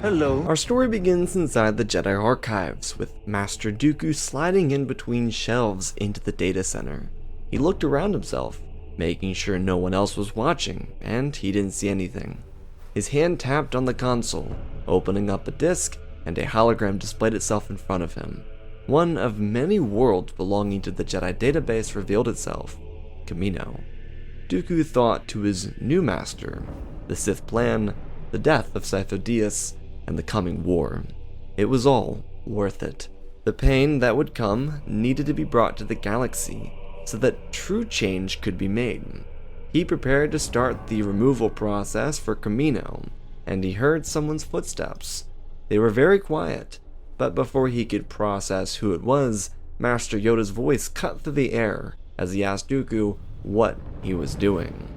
Hello. Our story begins inside the Jedi archives, with Master Dooku sliding in between shelves into the data center. He looked around himself, making sure no one else was watching, and he didn't see anything. His hand tapped on the console, opening up a disc, and a hologram displayed itself in front of him. One of many worlds belonging to the Jedi database revealed itself, Kamino. Dooku thought to his new master, the Sith plan, the death of Sifo-Dyas, and the coming war. It was all worth it. The pain that would come needed to be brought to the galaxy so that true change could be made. He prepared to start the removal process for Kamino, and he heard someone's footsteps. They were very quiet, but before he could process who it was, Master Yoda's voice cut through the air as he asked Dooku what he was doing.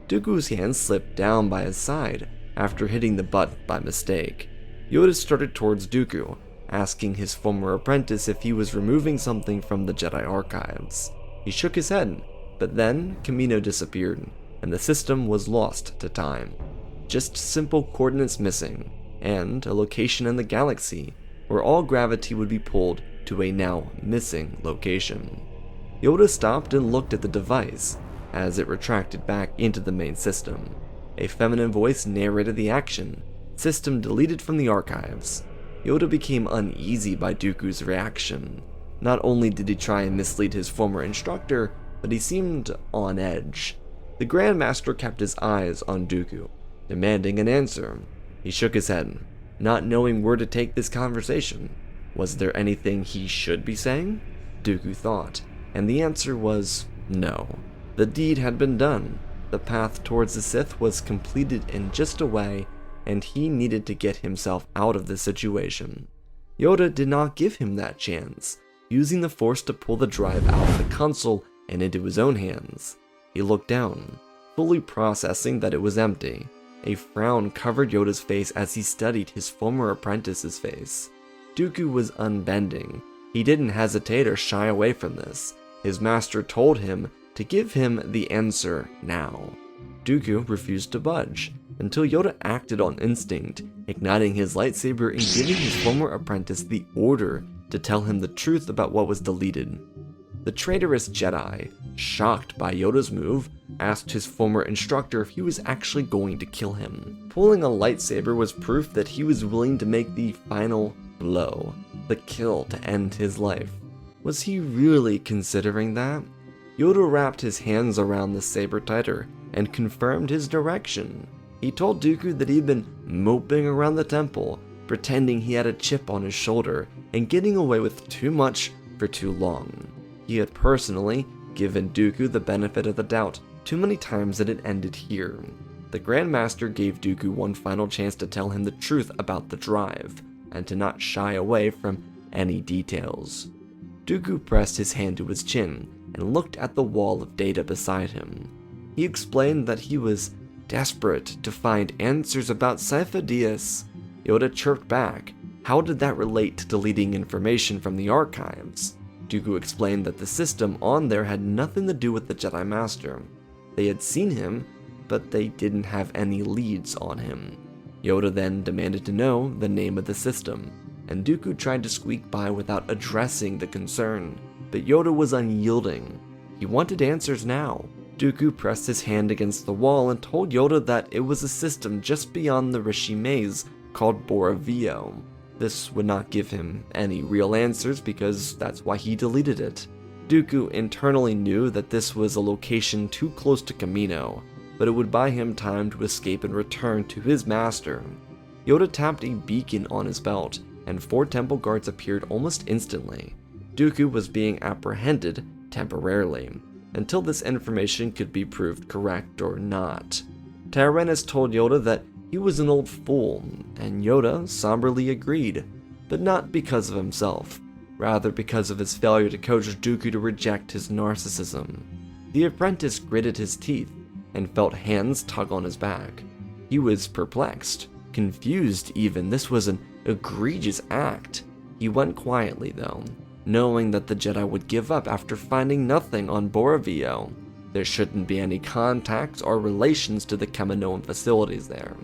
Dooku's hand slipped down by his side after hitting the button by mistake. Yoda started towards Dooku, asking his former apprentice if he was removing something from the Jedi archives. He shook his head, but then Kamino disappeared, and the system was lost to time. Just simple coordinates missing, and a location in the galaxy where all gravity would be pulled to a now missing location. Yoda stopped and looked at the device as it retracted back into the main system. A feminine voice narrated the action. System deleted from the archives. Yoda became uneasy by Dooku's reaction. Not only did he try and mislead his former instructor, but he seemed on edge. The Grand Master kept his eyes on Dooku, demanding an answer. He shook his head, not knowing where to take this conversation. Was there anything he should be saying? Dooku thought, and the answer was no. The deed had been done. The path towards the Sith was completed in just a way, and he needed to get himself out of this situation. Yoda did not give him that chance, using the Force to pull the drive out of the console and into his own hands. He looked down, fully processing that it was empty. A frown covered Yoda's face as he studied his former apprentice's face. Dooku was unbending. He didn't hesitate or shy away from this. His master told him to give him the answer now. Dooku refused to budge, until Yoda acted on instinct, igniting his lightsaber and giving his former apprentice the order to tell him the truth about what was deleted. The traitorous Jedi, shocked by Yoda's move, asked his former instructor if he was actually going to kill him. Pulling a lightsaber was proof that he was willing to make the final blow, the kill to end his life. Was he really considering that? Yoda wrapped his hands around the saber tighter and confirmed his direction. He told Dooku that he'd been moping around the temple, pretending he had a chip on his shoulder and getting away with too much for too long. He had personally given Dooku the benefit of the doubt too many times that it ended here. The Grand Master gave Dooku one final chance to tell him the truth about the drive, and to not shy away from any details. Dooku pressed his hand to his chin and looked at the wall of data beside him. He explained that he was desperate to find answers about Sifo-Dyas. Yoda chirped back. How did that relate to deleting information from the archives? Dooku explained that the system on there had nothing to do with the Jedi Master. They had seen him, but they didn't have any leads on him. Yoda then demanded to know the name of the system, and Dooku tried to squeak by without addressing the concern, but Yoda was unyielding. He wanted answers now. Dooku pressed his hand against the wall and told Yoda that it was a system just beyond the Rishi maze called Boravio. This would not give him any real answers because that's why he deleted it. Dooku internally knew that this was a location too close to Kamino, but it would buy him time to escape and return to his master. Yoda tapped a beacon on his belt, and 4 temple guards appeared almost instantly. Dooku was being apprehended temporarily, until this information could be proved correct or not. Tyrannus told Yoda that he was an old fool, and Yoda somberly agreed, but not because of himself, rather because of his failure to coach Dooku to reject his narcissism. The apprentice gritted his teeth and felt hands tug on his back. He was perplexed, confused even. This was an egregious act. He went quietly though, knowing that the Jedi would give up after finding nothing on Boravio. There shouldn't be any contacts or relations to the Kaminoan facilities there.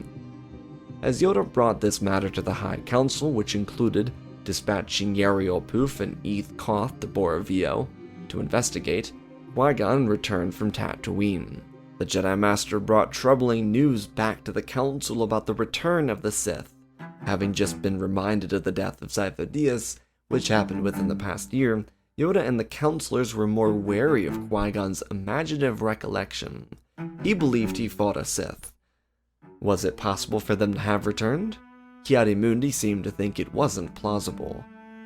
As Yoda brought this matter to the High Council, which included dispatching Yariel Poof and Eth Koth to Boravio to investigate, Qui-Gon returned from Tatooine. The Jedi Master brought troubling news back to the Council about the return of the Sith. Having just been reminded of the death of Sifo-Dyas, which happened within the past year, Yoda and the counselors were more wary of Qui-Gon's imaginative recollection. He believed he fought a Sith. Was it possible for them to have returned? Ki-Adi-Mundi seemed to think it wasn't plausible.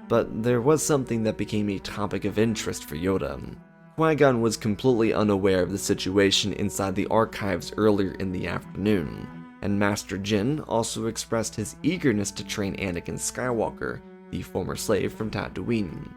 But there was something that became a topic of interest for Yoda. Qui-Gon was completely unaware of the situation inside the archives earlier in the afternoon, and Master Jin also expressed his eagerness to train Anakin Skywalker, the former slave from Tatooine.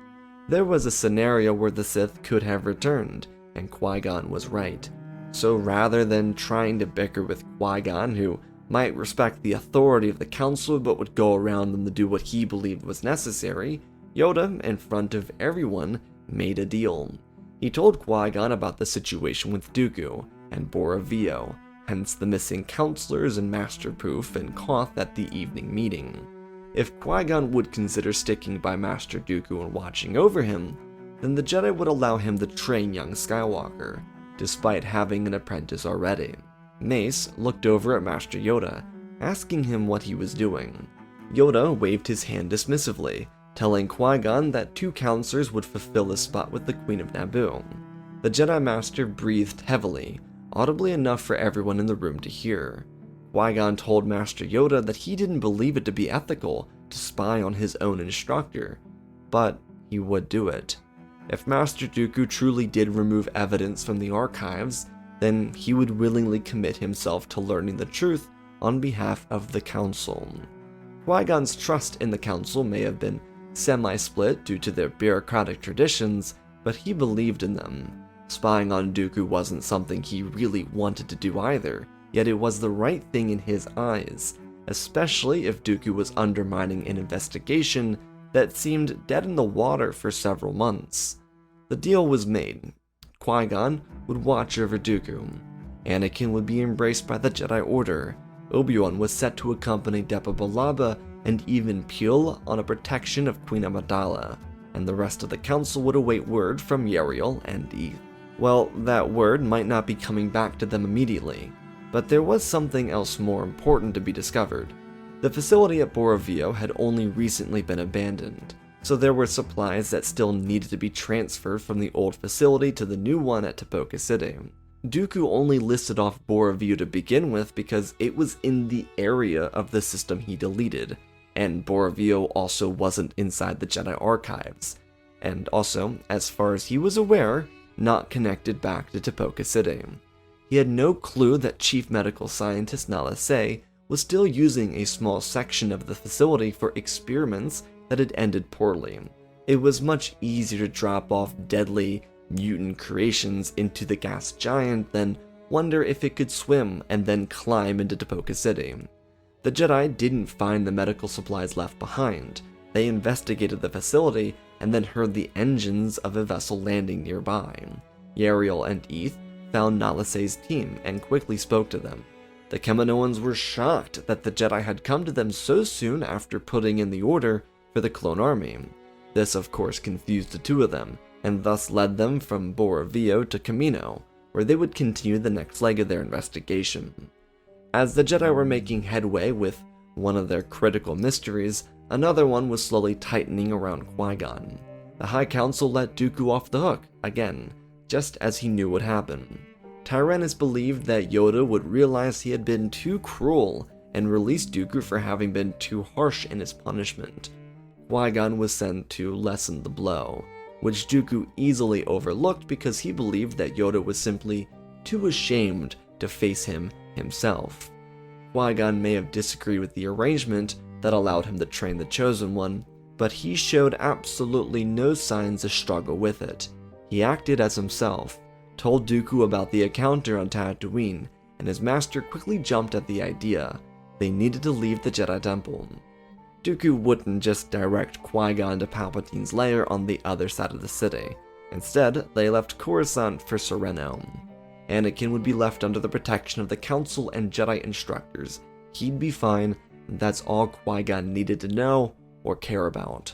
There was a scenario where the Sith could have returned, and Qui-Gon was right. So rather than trying to bicker with Qui-Gon, who might respect the authority of the Council but would go around them to do what he believed was necessary, Yoda, in front of everyone, made a deal. He told Qui-Gon about the situation with Dooku and Boravio, hence the missing counselors and Master Poof and Koth at the evening meeting. If Qui-Gon would consider sticking by Master Dooku and watching over him, then the Jedi would allow him to train young Skywalker, despite having an apprentice already. Mace looked over at Master Yoda, asking him what he was doing. Yoda waved his hand dismissively, telling Qui-Gon that 2 counselors would fulfill the spot with the Queen of Naboo. The Jedi Master breathed heavily, audibly enough for everyone in the room to hear. Qui-Gon told Master Yoda that he didn't believe it to be ethical to spy on his own instructor, but he would do it. If Master Dooku truly did remove evidence from the archives, then he would willingly commit himself to learning the truth on behalf of the Council. Qui-Gon's trust in the Council may have been semi-split due to their bureaucratic traditions, but he believed in them. Spying on Dooku wasn't something he really wanted to do either, yet it was the right thing in his eyes, especially if Dooku was undermining an investigation that seemed dead in the water for several months. The deal was made. Qui-Gon would watch over Dooku. Anakin would be embraced by the Jedi Order. Obi-Wan was set to accompany Depa Billaba and even Peel on a protection of Queen Amidala, and the rest of the Council would await word from Yariel and Eth. Well, that word might not be coming back to them immediately, but there was something else more important to be discovered. The facility at Boravio had only recently been abandoned, so there were supplies that still needed to be transferred from the old facility to the new one at Tipoca City. Dooku only listed off Boravio to begin with because it was in the area of the system he deleted, and Boravio also wasn't inside the Jedi archives, and also, as far as he was aware, not connected back to Tipoca City. He had no clue that Chief Medical Scientist Nala Se was still using a small section of the facility for experiments that had ended poorly. It was much easier to drop off deadly mutant creations into the gas giant than wonder if it could swim and then climb into Tipoca City. The Jedi didn't find the medical supplies left behind. They investigated the facility and then heard the engines of a vessel landing nearby. Yariel and Eth found Nala Se's team and quickly spoke to them. The Kaminoans were shocked that the Jedi had come to them so soon after putting in the order for the clone army. This of course confused the 2 of them, and thus led them from Boravio to Kamino, where they would continue the next leg of their investigation. As the Jedi were making headway with one of their critical mysteries, another one was slowly tightening around Qui-Gon. The High Council let Dooku off the hook, again, just as he knew would happen. Tyrannus believed that Yoda would realize he had been too cruel and release Dooku for having been too harsh in his punishment. Qui-Gon was sent to lessen the blow, which Dooku easily overlooked because he believed that Yoda was simply too ashamed to face him himself. Qui-Gon may have disagreed with the arrangement that allowed him to train the Chosen One, but he showed absolutely no signs of struggle with it. He acted as himself, told Dooku about the encounter on Tatooine, and his master quickly jumped at the idea. They needed to leave the Jedi Temple. Dooku wouldn't just direct Qui-Gon to Palpatine's lair on the other side of the city. Instead, they left Coruscant for Sereno. Anakin would be left under the protection of the Council and Jedi instructors. He'd be fine, That's all Qui-Gon needed to know or care about.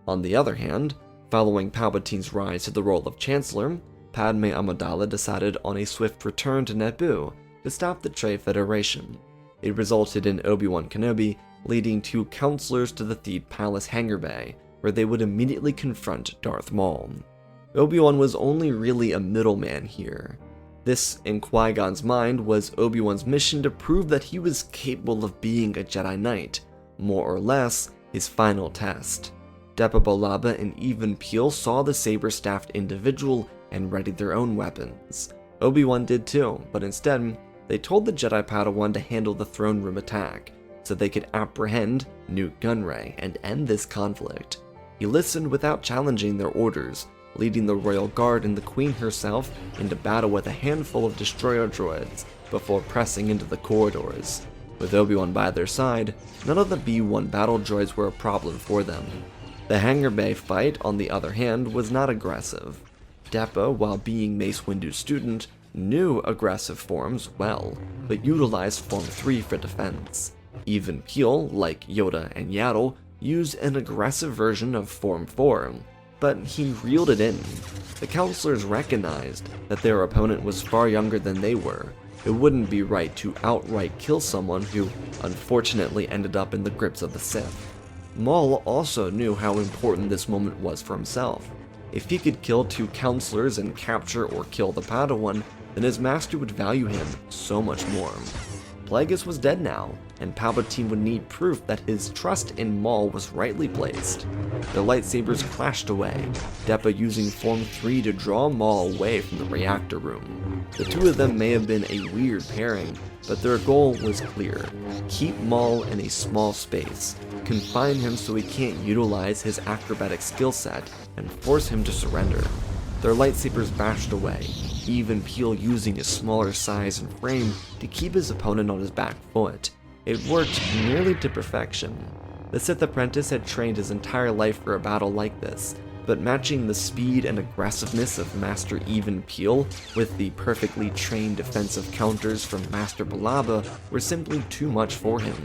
On the other hand, following Palpatine's rise to the role of Chancellor, Padme Amidala decided on a swift return to Naboo to stop the Trade Federation. It resulted in Obi-Wan Kenobi leading two counselors to the Theed Palace hangar bay, where they would immediately confront Darth Maul. Obi-Wan was only really a middleman here. This, in Qui-Gon's mind, was Obi-Wan's mission to prove that he was capable of being a Jedi Knight, more or less his final test. Depa Billaba and Even Peel saw the saber-staffed individual and readied their own weapons. Obi-Wan did too, but instead, they told the Jedi Padawan to handle the throne room attack, so they could apprehend Nute Gunray and end this conflict. He listened without challenging their orders, leading the Royal Guard and the Queen herself into battle with a handful of destroyer droids before pressing into the corridors. With Obi-Wan by their side, none of the B-1 battle droids were a problem for them. The hangar bay fight, on the other hand, was not aggressive. Depa, while being Mace Windu's student, knew aggressive forms well, but utilized Form 3 for defense. Even Peel, like Yoda and Yaddle, used an aggressive version of Form 4, but he reeled it in. The counselors recognized that their opponent was far younger than they were. It wouldn't be right to outright kill someone who unfortunately ended up in the grips of the Sith. Maul also knew how important this moment was for himself. If he could kill two counselors and capture or kill the Padawan, then his master would value him so much more. Plagueis was dead now, and Palpatine would need proof that his trust in Maul was rightly placed. Their lightsabers clashed away, Depa using Form 3 to draw Maul away from the reactor room. The two of them may have been a weird pairing, but their goal was clear: keep Maul in a small space, confine him so he can't utilize his acrobatic skill set, and force him to surrender. Their lightsabers bashed away, Even Peel using his smaller size and frame to keep his opponent on his back foot. It worked nearly to perfection. The Sith apprentice had trained his entire life for a battle like this, but matching the speed and aggressiveness of Master Even Peel with the perfectly trained defensive counters from Master Billaba were simply too much for him.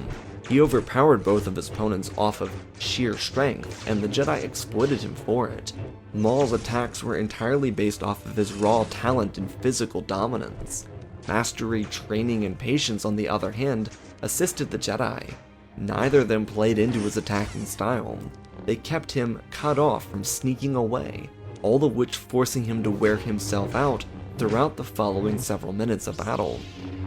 He overpowered both of his opponents off of sheer strength, and the Jedi exploited him for it. Maul's attacks were entirely based off of his raw talent and physical dominance. Mastery, training, and patience, on the other hand, assisted the Jedi. Neither of them played into his attacking style. They kept him cut off from sneaking away, all of which forcing him to wear himself out throughout the following several minutes of battle.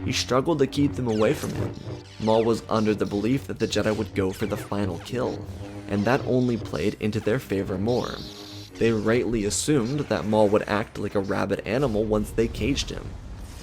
He struggled to keep them away from him. Maul was under the belief that the Jedi would go for the final kill, and that only played into their favor more. They rightly assumed that Maul would act like a rabid animal once they caged him.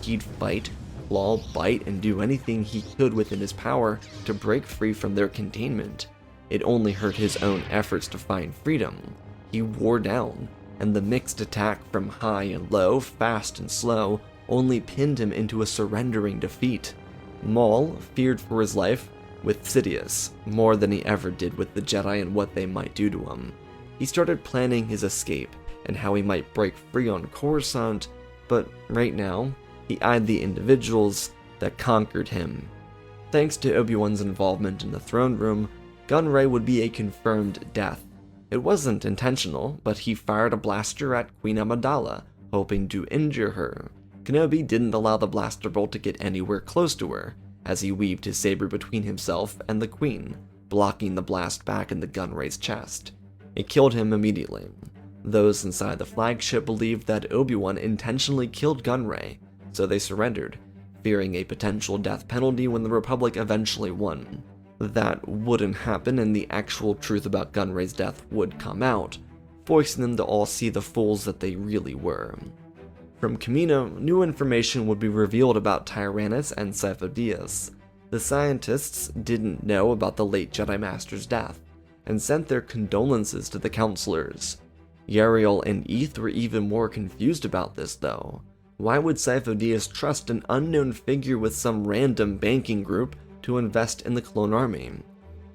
He'd fight, claw, bite, and do anything he could within his power to break free from their containment. It only hurt his own efforts to find freedom. He wore down, and the mixed attack from high and low, fast and slow, only pinned him into a surrendering defeat. Maul feared for his life with Sidious more than he ever did with the Jedi and what they might do to him. He started planning his escape and how he might break free on Coruscant, but right now, he eyed the individuals that conquered him. Thanks to Obi-Wan's involvement in the throne room, Gunray would be a confirmed death. It wasn't intentional, but he fired a blaster at Queen Amidala, hoping to injure her. Kenobi didn't allow the blaster bolt to get anywhere close to her, as he weaved his saber between himself and the Queen, blocking the blast back in the Gunray's chest. It killed him immediately. Those inside the flagship believed that Obi-Wan intentionally killed Gunray, so they surrendered, fearing a potential death penalty when the Republic eventually won. That wouldn't happen, and the actual truth about Gunray's death would come out, forcing them to all see the fools that they really were. From Kamino, new information would be revealed about Tyrannus and Sifo-Dyas. The scientists didn't know about the late Jedi Master's death, and sent their condolences to the counselors. Yariel and Eth were even more confused about this, though. Why would Sifo-Dyas trust an unknown figure with some random banking group to invest in the clone army?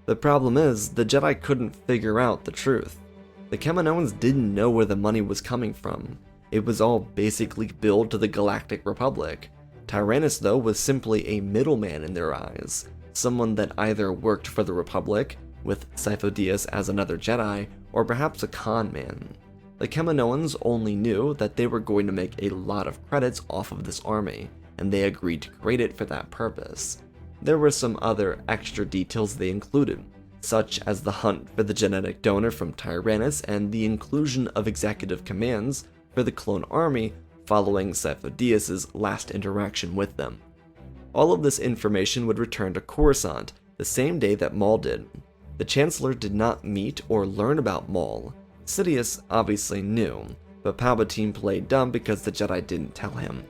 The problem is, the Jedi couldn't figure out the truth. The Kaminoans didn't know where the money was coming from. It was all basically billed to the Galactic Republic. Tyrannus, though, was simply a middleman in their eyes, someone that either worked for the Republic, with Sifo-Dyas as another Jedi, or perhaps a con man. The Kaminoans only knew that they were going to make a lot of credits off of this army, and they agreed to create it for that purpose. There were some other extra details they included, such as the hunt for the genetic donor from Tyrannus and the inclusion of executive commands for the clone army following Sifo-Dyas' last interaction with them. All of this information would return to Coruscant the same day that Maul did. The Chancellor did not meet or learn about Maul. Sidious obviously knew, but Palpatine played dumb because the Jedi didn't tell him.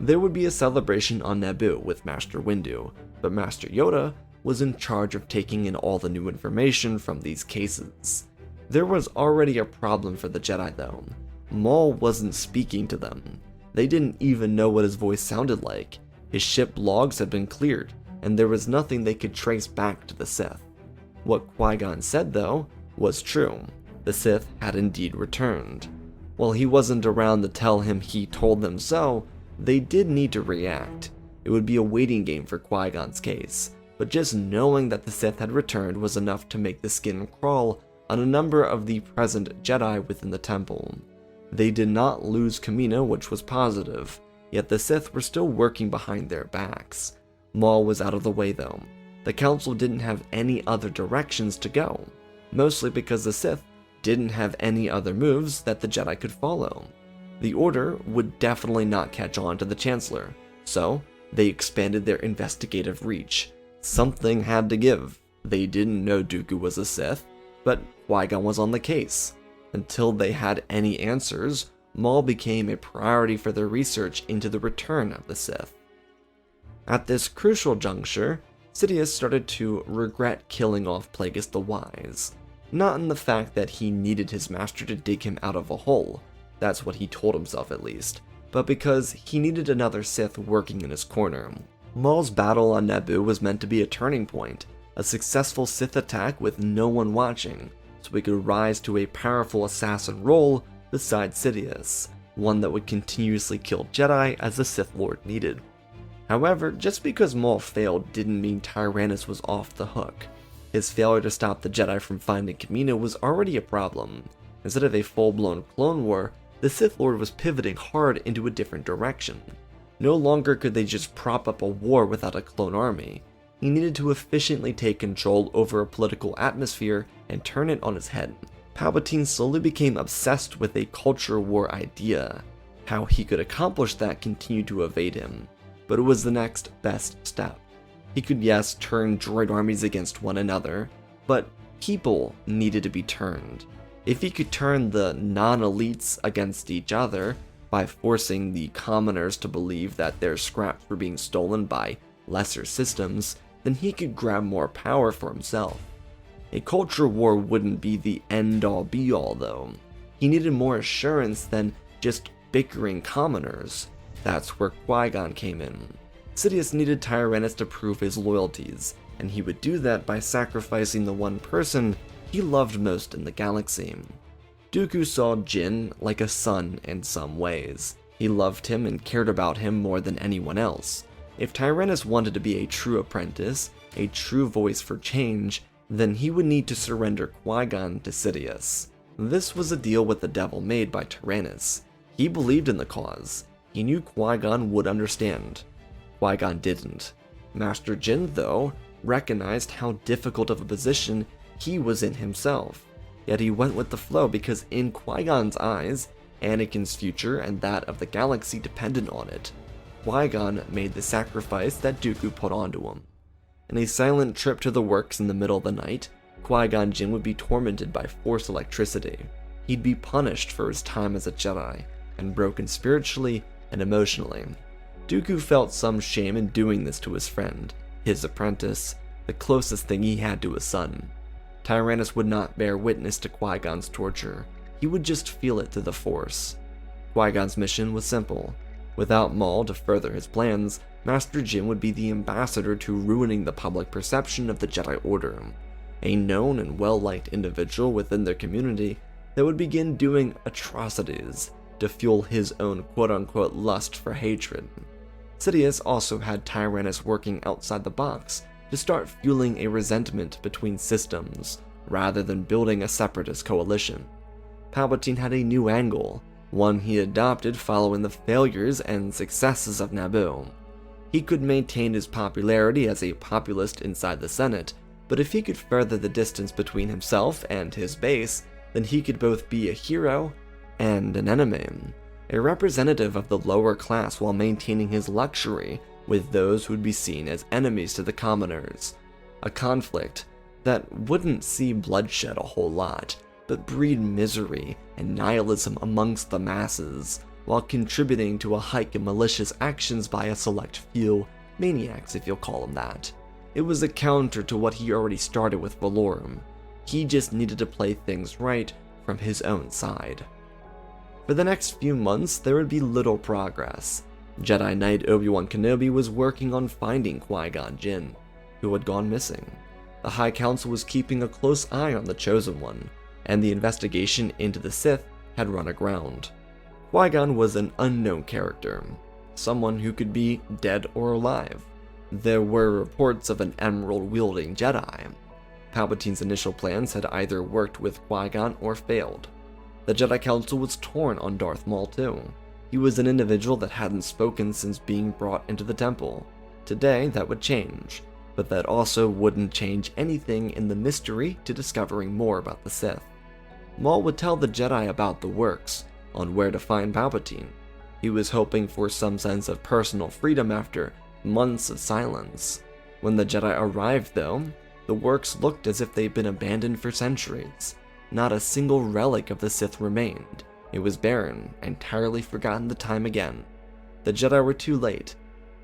There would be a celebration on Naboo with Master Windu, but Master Yoda was in charge of taking in all the new information from these cases. There was already a problem for the Jedi though. Maul wasn't speaking to them. They didn't even know what his voice sounded like. His ship logs had been cleared, and there was nothing they could trace back to the Sith. What Qui-Gon said though was true. The Sith had indeed returned. While he wasn't around to tell him he told them so, they did need to react. It would be a waiting game for Qui-Gon's case, but just knowing that the Sith had returned was enough to make the skin crawl on a number of the present Jedi within the temple. They did not lose Kamino, which was positive, yet the Sith were still working behind their backs. Maul was out of the way though. The Council didn't have any other directions to go, mostly because the Sith didn't have any other moves that the Jedi could follow. The Order would definitely not catch on to the Chancellor, so they expanded their investigative reach. Something had to give. They didn't know Dooku was a Sith, but Qui-Gon was on the case. Until they had any answers, Maul became a priority for their research into the return of the Sith. At this crucial juncture, Sidious started to regret killing off Plagueis the Wise. Not in the fact that he needed his master to dig him out of a hole, that's what he told himself at least, but because he needed another Sith working in his corner. Maul's battle on Naboo was meant to be a turning point, a successful Sith attack with no one watching, so he could rise to a powerful assassin role beside Sidious, one that would continuously kill Jedi as the Sith Lord needed. However, just because Maul failed didn't mean Tyrannus was off the hook. His failure to stop the Jedi from finding Kamino was already a problem. Instead of a full-blown clone war, the Sith Lord was pivoting hard into a different direction. No longer could they just prop up a war without a clone army. He needed to efficiently take control over a political atmosphere and turn it on its head. Palpatine slowly became obsessed with a culture war idea. How he could accomplish that continued to evade him, but it was the next best step. He could, yes, turn droid armies against one another, but people needed to be turned. If he could turn the non-elites against each other by forcing the commoners to believe that their scraps were being stolen by lesser systems, then he could grab more power for himself. A culture war wouldn't be the end-all be-all though. He needed more assurance than just bickering commoners. That's where Qui-Gon came in. Sidious needed Tyrannus to prove his loyalties, and he would do that by sacrificing the one person he loved most in the galaxy. Dooku saw Jin like a son in some ways. He loved him and cared about him more than anyone else. If Tyrannus wanted to be a true apprentice, a true voice for change, then he would need to surrender Qui-Gon to Sidious. This was a deal with the devil made by Tyrannus. He believed in the cause. He knew Qui-Gon would understand. Qui-Gon didn't. Master Jin, though, recognized how difficult of a position he was in himself. Yet he went with the flow because in Qui-Gon's eyes, Anakin's future and that of the galaxy depended on it. Qui-Gon made the sacrifice that Dooku put onto him. In a silent trip to the works in the middle of the night, Qui-Gon Jinn would be tormented by Force electricity. He'd be punished for his time as a Jedi, and broken spiritually and emotionally. Dooku felt some shame in doing this to his friend, his apprentice, the closest thing he had to a son. Tyrannus would not bear witness to Qui-Gon's torture. He would just feel it through the Force. Qui-Gon's mission was simple. Without Maul to further his plans, Master Jin would be the ambassador to ruining the public perception of the Jedi Order, a known and well-liked individual within their community that would begin doing atrocities to fuel his own quote-unquote lust for hatred. Sidious also had Tyrannus working outside the box to start fueling a resentment between systems, rather than building a separatist coalition. Palpatine had a new angle, one he adopted following the failures and successes of Naboo. He could maintain his popularity as a populist inside the Senate, but if he could further the distance between himself and his base, then he could both be a hero and an enemy, a representative of the lower class while maintaining his luxury with those who would be seen as enemies to the commoners. A conflict that wouldn't see bloodshed a whole lot, but breed misery and nihilism amongst the masses, while contributing to a hike in malicious actions by a select few, maniacs if you'll call them that. It was a counter to what he already started with Valorum. He just needed to play things right from his own side. For the next few months, there would be little progress. Jedi Knight Obi-Wan Kenobi was working on finding Qui-Gon Jinn, who had gone missing. The High Council was keeping a close eye on the Chosen One, and the investigation into the Sith had run aground. Qui-Gon was an unknown character, someone who could be dead or alive. There were reports of an emerald-wielding Jedi. Palpatine's initial plans had either worked with Qui-Gon or failed. The Jedi Council was torn on Darth Maul too. He was an individual that hadn't spoken since being brought into the temple. Today, that would change, but that also wouldn't change anything in the mystery to discovering more about the Sith. Maul would tell the Jedi about the works, on where to find Palpatine. He was hoping for some sense of personal freedom after months of silence. When the Jedi arrived though, the works looked as if they'd been abandoned for centuries. Not a single relic of the Sith remained. It was barren, entirely forgotten the time again. The Jedi were too late.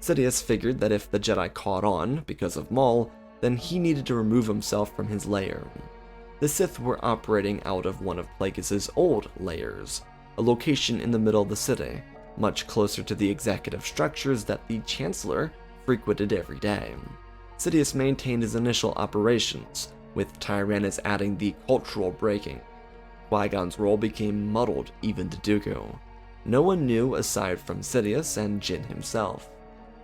Sidious figured that if the Jedi caught on because of Maul, then he needed to remove himself from his lair. The Sith were operating out of one of Plagueis' old lairs, a location in the middle of the city, much closer to the executive structures that the Chancellor frequented every day. Sidious maintained his initial operations, with Tyrannus adding the cultural breaking. Qui-Gon's role became muddled even to Dooku. No one knew aside from Sidious and Jin himself.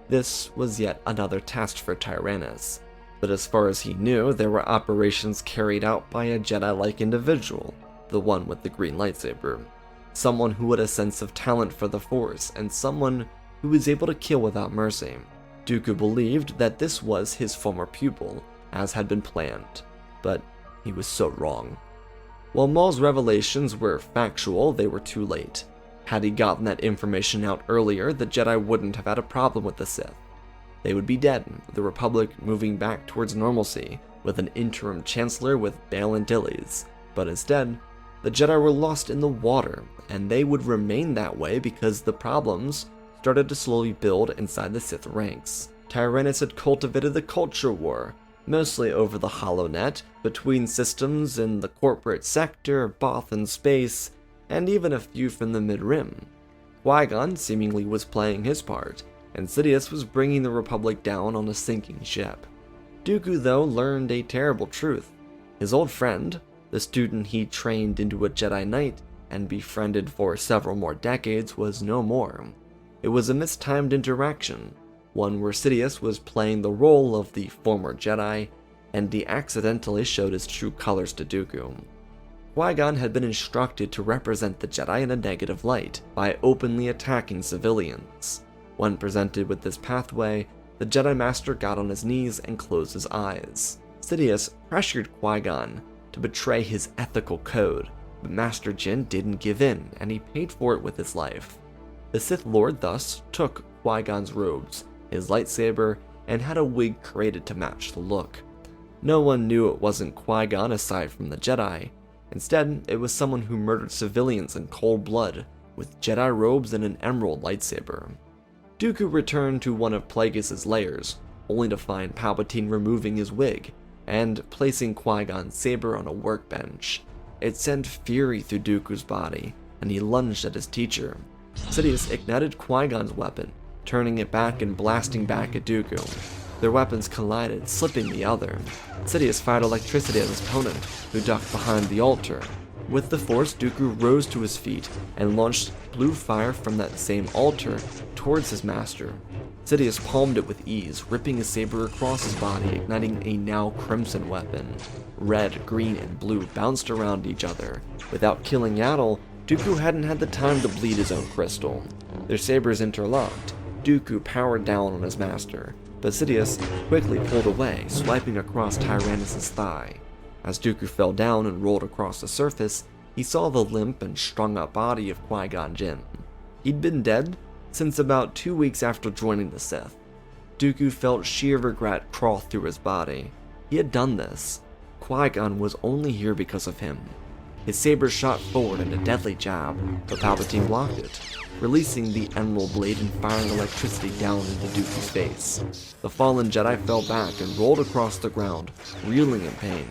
This was yet another test for Tyrannus, but as far as he knew, there were operations carried out by a Jedi-like individual, the one with the green lightsaber. Someone who had a sense of talent for the Force, and someone who was able to kill without mercy. Dooku believed that this was his former pupil, as had been planned, but he was so wrong. While Maul's revelations were factual, they were too late. Had he gotten that information out earlier, the Jedi wouldn't have had a problem with the Sith. They would be dead, the Republic moving back towards normalcy, with an interim Chancellor with Bail and Dillies, but instead, the Jedi were lost in the water, and they would remain that way because the problems started to slowly build inside the Sith ranks. Tyrannus had cultivated the culture war, mostly over the HoloNet, between systems in the corporate sector, Both in space, and even a few from the Mid-Rim. Qui-Gon seemingly was playing his part, and Sidious was bringing the Republic down on a sinking ship. Dooku, though, learned a terrible truth. His old friend, the student he trained into a Jedi Knight and befriended for several more decades, was no more. It was a mistimed interaction, one where Sidious was playing the role of the former Jedi, and he accidentally showed his true colors to Dooku. Qui-Gon had been instructed to represent the Jedi in a negative light by openly attacking civilians. When presented with this pathway, the Jedi Master got on his knees and closed his eyes. Sidious pressured Qui-Gon to betray his ethical code, but Master Jin didn't give in, and he paid for it with his life. The Sith Lord thus took Qui-Gon's robes, his lightsaber, and had a wig created to match the look. No one knew it wasn't Qui-Gon aside from the Jedi. Instead, it was someone who murdered civilians in cold blood, with Jedi robes and an emerald lightsaber. Dooku returned to one of Plagueis' lairs, only to find Palpatine removing his wig, and placing Qui-Gon's saber on a workbench. It sent fury through Dooku's body, and he lunged at his teacher. Sidious ignited Qui-Gon's weapon, turning it back and blasting back at Dooku. Their weapons collided, slipping the other. Sidious fired electricity at his opponent, who ducked behind the altar. With the Force, Dooku rose to his feet and launched blue fire from that same altar towards his master. Sidious palmed it with ease, ripping his saber across his body, igniting a now crimson weapon. Red, green, and blue bounced around each other. Without killing Yaddle, Dooku hadn't had the time to bleed his own crystal. Their sabers interlocked. Dooku powered down on his master, but Sidious quickly pulled away, swiping across Tyrannus' thigh. As Dooku fell down and rolled across the surface, he saw the limp and strung-up body of Qui-Gon Jinn. He'd been dead since about 2 weeks after joining the Sith. Dooku felt sheer regret crawl through his body. He had done this. Qui-Gon was only here because of him. His saber shot forward in a deadly jab, but Palpatine blocked it, releasing the emerald blade and firing electricity down into Dooku's face. The fallen Jedi fell back and rolled across the ground, reeling in pain.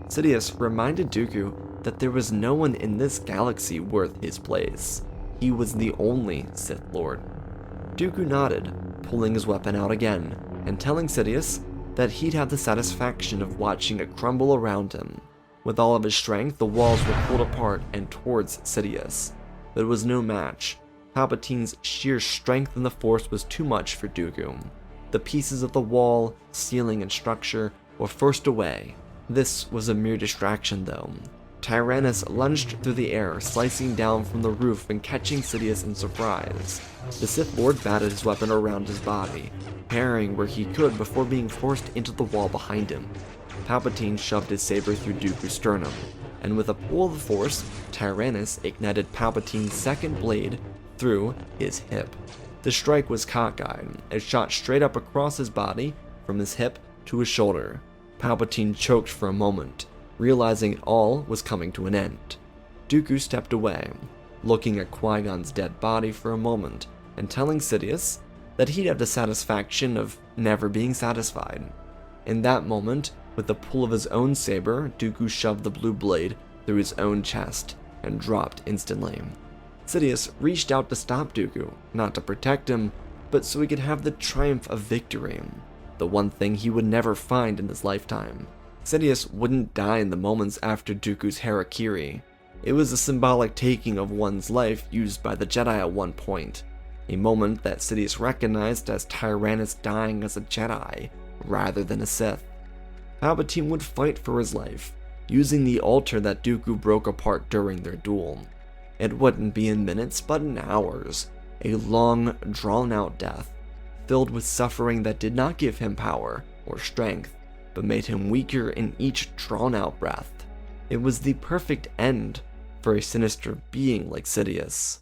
Sidious reminded Dooku that there was no one in this galaxy worth his place. He was the only Sith Lord. Dooku nodded, pulling his weapon out again, and telling Sidious that he'd have the satisfaction of watching it crumble around him. With all of his strength, the walls were pulled apart and towards Sidious. But it was no match. Palpatine's sheer strength in the Force was too much for Dooku. The pieces of the wall, ceiling, and structure were forced away. This was a mere distraction, though. Tyrannus lunged through the air, slicing down from the roof and catching Sidious in surprise. The Sith Lord batted his weapon around his body, parrying where he could before being forced into the wall behind him. Palpatine shoved his saber through Dooku's sternum, and with a pull of the Force, Tyrannus ignited Palpatine's second blade through his hip. The strike was cockeyed. It shot straight up across his body, from his hip to his shoulder. Palpatine choked for a moment, realizing it all was coming to an end. Dooku stepped away, looking at Qui-Gon's dead body for a moment, and telling Sidious that he'd have the satisfaction of never being satisfied. In that moment, with the pull of his own saber, Dooku shoved the blue blade through his own chest and dropped instantly. Sidious reached out to stop Dooku, not to protect him, but so he could have the triumph of victory, the one thing he would never find in his lifetime. Sidious wouldn't die in the moments after Dooku's harakiri. It was a symbolic taking of one's life used by the Jedi at one point, a moment that Sidious recognized as Tyrannus dying as a Jedi rather than a Sith. Palpatine would fight for his life, using the altar that Dooku broke apart during their duel. It wouldn't be in minutes, but in hours, a long, drawn-out death, filled with suffering that did not give him power or strength, but made him weaker in each drawn-out breath. It was the perfect end for a sinister being like Sidious.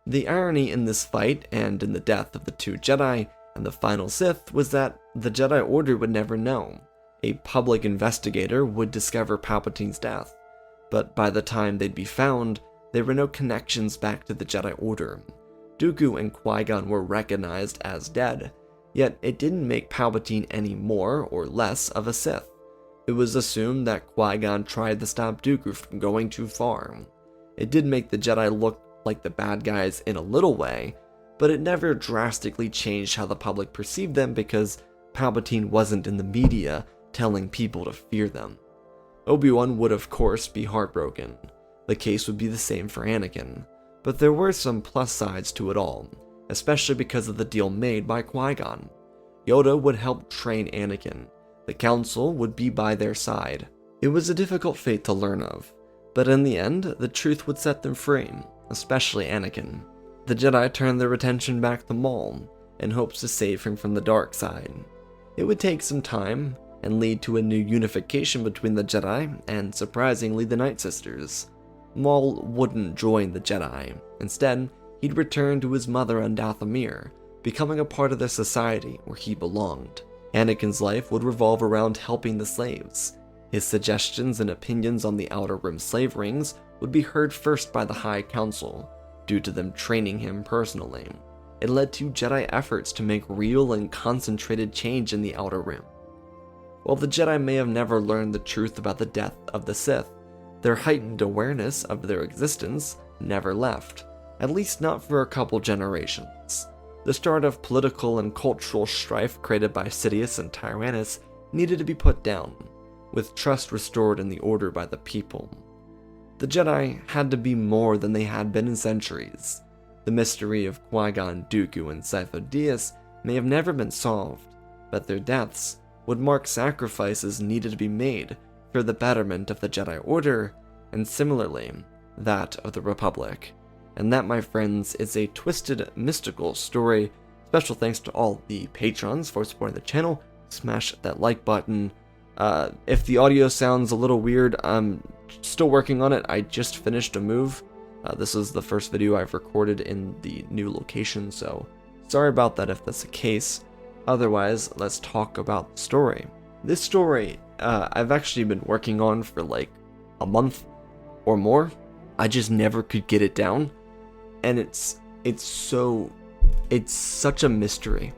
The irony in this fight, and in the death of the two Jedi and the final Sith, was that the Jedi Order would never know. A public investigator would discover Palpatine's death, but by the time they'd be found, there were no connections back to the Jedi Order. Dooku and Qui-Gon were recognized as dead, yet it didn't make Palpatine any more or less of a Sith. It was assumed that Qui-Gon tried to stop Dooku from going too far. It did make the Jedi look like the bad guys in a little way, but it never drastically changed how the public perceived them because Palpatine wasn't in the media telling people to fear them. Obi-Wan would of course be heartbroken. The case would be the same for Anakin, but there were some plus sides to it all, especially because of the deal made by Qui-Gon. Yoda would help train Anakin. The Council would be by their side. It was a difficult fate to learn of, but in the end, the truth would set them free, especially Anakin. The Jedi turned their attention back to Maul, in hopes to save him from the dark side. It would take some time, and lead to a new unification between the Jedi and, surprisingly, the Night Sisters. Maul wouldn't join the Jedi. Instead, he'd return to his mother on Dathomir, becoming a part of their society where he belonged. Anakin's life would revolve around helping the slaves. His suggestions and opinions on the Outer Rim slave rings would be heard first by the High Council, due to them training him personally. It led to Jedi efforts to make real and concentrated change in the Outer Rim. While the Jedi may have never learned the truth about the death of the Sith, their heightened awareness of their existence never left, at least not for a couple generations. The start of political and cultural strife created by Sidious and Tyrannus needed to be put down, with trust restored in the Order by the people. The Jedi had to be more than they had been in centuries. The mystery of Qui-Gon, Dooku, and Sifo Dyas may have never been solved, but their deaths would mark sacrifices needed to be made for the betterment of the Jedi Order, and similarly, that of the Republic. And that, my friends, is a twisted, mystical story. Special thanks to all the patrons for supporting the channel. Smash that like button. If the audio sounds a little weird, I'm still working on it. I just finished a move. This is the first video I've recorded in the new location, so sorry about that if that's the case. Otherwise, let's talk about the story. This story, I've actually been working on for like a month or more. I just never could get it down, and it's such a mystery,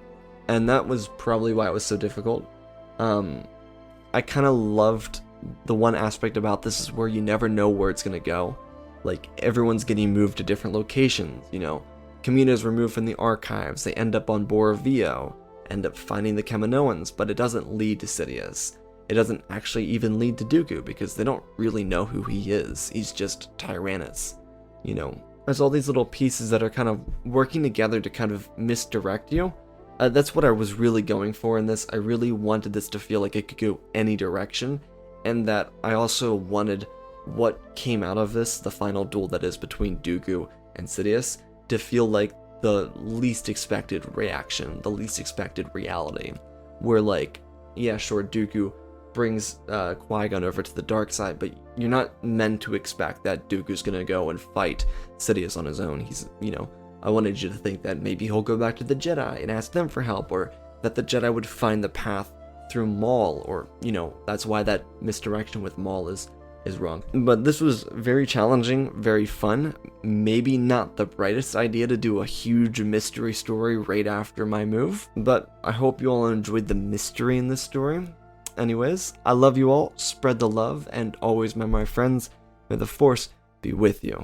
and that was probably why it was so difficult. I kind of loved the one aspect about this is where you never know where it's gonna go. Like, everyone's getting moved to different locations, you know. Kamino's removed from the archives, they end up on Bora Vio, end up finding the Kaminoans, but it doesn't lead to Sidious. It doesn't actually even lead to Dooku, because they don't really know who he is. He's just Tyrannus, you know. There's all these little pieces that are kind of working together to kind of misdirect you. That's what I was really going for in this. I really wanted this to feel like it could go any direction, and that I also wanted what came out of this, the final duel that is between Dooku and Sidious, to feel like the least expected reaction, the least expected reality. Where, like, yeah, sure, Dooku brings Qui-Gon over to the dark side, but you're not meant to expect that Dooku's gonna go and fight Sidious on his own. He's, you know, I wanted you to think that maybe he'll go back to the Jedi and ask them for help, or that the Jedi would find the path through Maul, or, you know, that's why that misdirection with Maul is wrong. But this was very challenging, very fun. Maybe not the brightest idea to do a huge mystery story right after my move, but I hope you all enjoyed the mystery in this story. Anyways, I love you all, spread the love, and always, my friends, may the Force be with you.